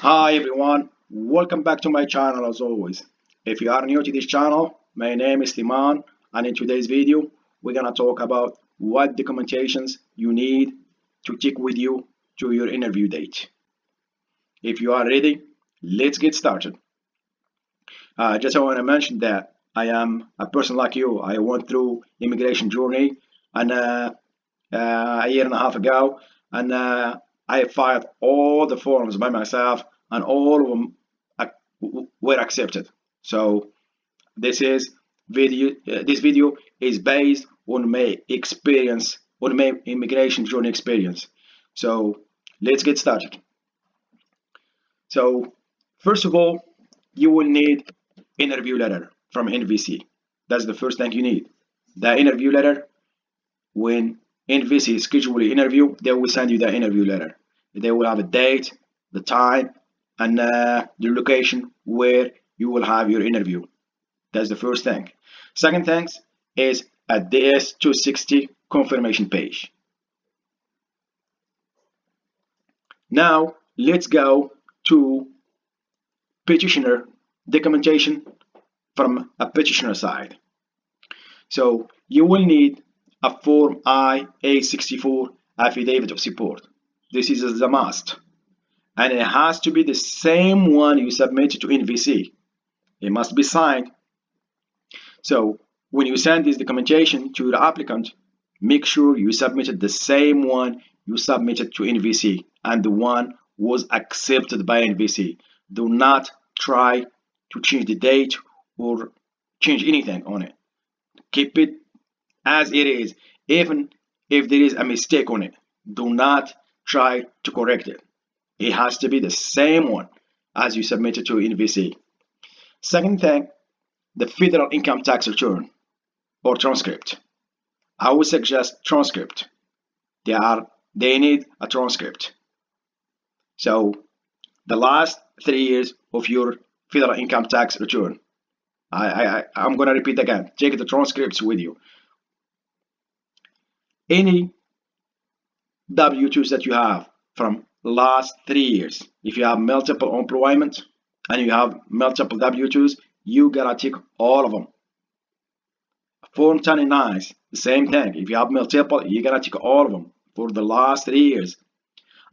Hi everyone, welcome back to my channel as always. If you are new to this channel, my name is Liman, and in today's video we're gonna talk about what documentations you need to take with you to your interview date. If you are ready, let's get started. Just I want to mention that I am a person like you. I went through immigration journey and a year and a half ago, and I filed all the forms by myself, and all of them were accepted. So this is video. This video is based on my experience, on my immigration journey experience. So let's get started. So first of all, you will need interview letter from NVC. That's the first thing you need. The interview letter. When NVC schedule the interview, they will send you the interview letter. They will have a date, the time, and the location where you will have your interview. That's the first thing. Second thing is a DS-260 confirmation page. Now let's go to petitioner documentation from a petitioner side. So you will need a Form I-A64 Affidavit of Support. This is a must, and it has to be the same one you submitted to NVC. It must be signed. So when you send this documentation to the applicant, make sure you submitted the same one you submitted to NVC, and the one was accepted by NVC. Do not try to change the date or change anything on it. Keep it as it is, even if there is a mistake on it. Do not try to correct it. It has to be the same one as you submitted to NVC. Second thing, the federal income tax return or transcript. I would suggest transcript. They need a transcript. So the last 3 years of your federal income tax return. I'm gonna repeat again. Take the transcripts with you. Any W-2s that you have from last 3 years. If you have multiple employment and you have multiple W-2s, you gotta tick all of them. Form 1099s, the same thing. If you have multiple, you gotta tick all of them for the last 3 years.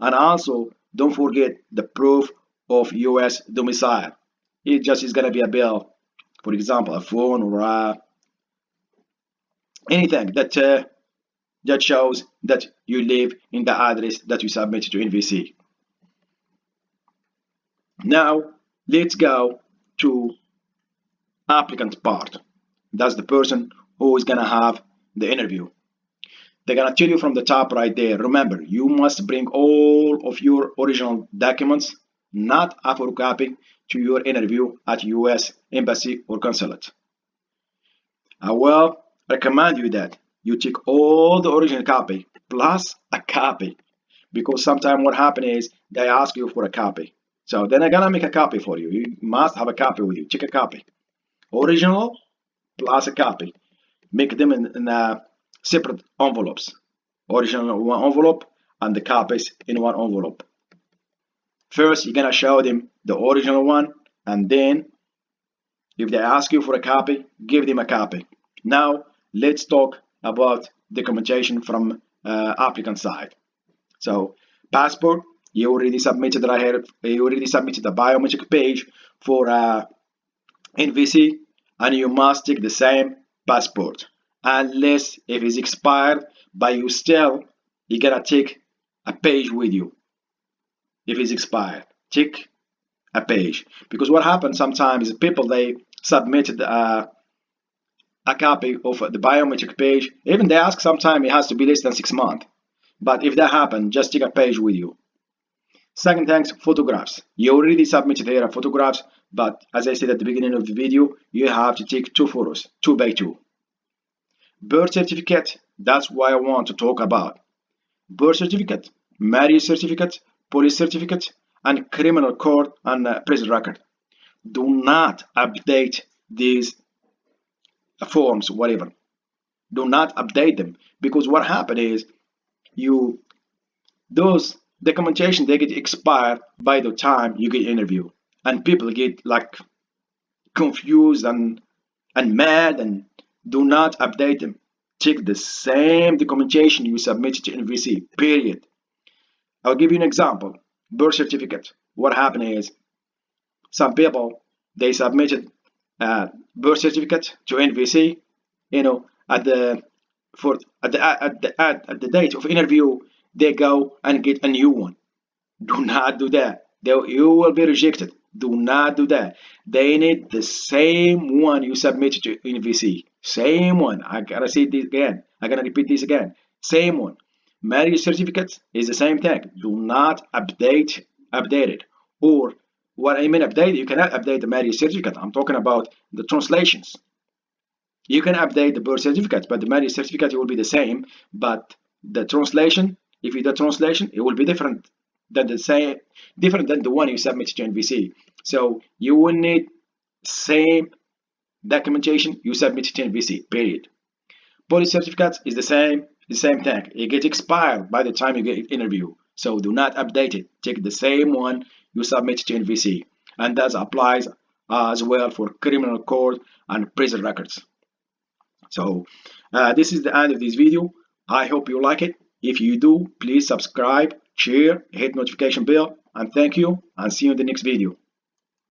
And also, don't forget the proof of U.S. domicile. It just is gonna be a bill, for example, a phone or anything that shows that you live in the address that you submitted to NVC. Now let's go to applicant part. That's the person who is gonna have the interview. They're gonna tell you from the top right there. Remember, you must bring all of your original documents, not a photocopy, to your interview at US Embassy or Consulate. I will recommend you that you take all the original copy plus a copy, because sometimes what happens is they ask you for a copy. So then I'm gonna make a copy for you. You must have a copy with you. Take a copy. Original plus a copy. Make them in separate envelopes. Original in one envelope and the copies in one envelope. First, you're gonna show them the original one, and then if they ask you for a copy, give them a copy. Now let's talk about documentation from applicant side. So passport, you already submitted right here. You already submitted the biometric page for NVC, and you must take the same passport, unless if it's expired, but you gotta take a page with you. If it's expired, take a page, because what happens sometimes is people they submitted a copy of the biometric page. Even they ask sometimes it has to be less than 6 months. But if that happens, just take a page with you. Second thing, photographs. You already submitted here photographs, but as I said at the beginning of the video, you have to take 2 photos, 2 by 2. Birth certificate, that's what I want to talk about. Birth certificate, marriage certificate, police certificate, and criminal court and prison record. Do not update these forms, whatever. Do not update them, because what happened is those documentation, they get expired by the time you get interview, and people get like confused and mad and do not update them. Check the same documentation you submitted to NVC, period. I'll give you an example. Birth certificate. What happened is some people, they submitted a birth certificate to NVC, at the for at the date of interview, they go and get a new one. Do not do that. You will be rejected. Do not do that. They need the same one you submitted to NVC. Same one. I gotta say this again. I gotta repeat this again. Same one. Marriage certificate is the same thing. Do not update it. Or what I mean update, you cannot update the marriage certificate. I'm talking about the translations. You can update the birth certificate, but the marriage certificate will be the same. But the translation, if you do translation, it will be different than the one you submitted to NVC. So you will need same documentation you submitted to NVC. Period. Police certificate is the same thing. It gets expired by the time you get interview. So do not update it. Take the same one you submitted to NVC, and that applies as well for criminal court and prison records. So this is the end of this video. I hope you like it. If you do, please subscribe, share, hit notification bell, and thank you, and see you in the next video.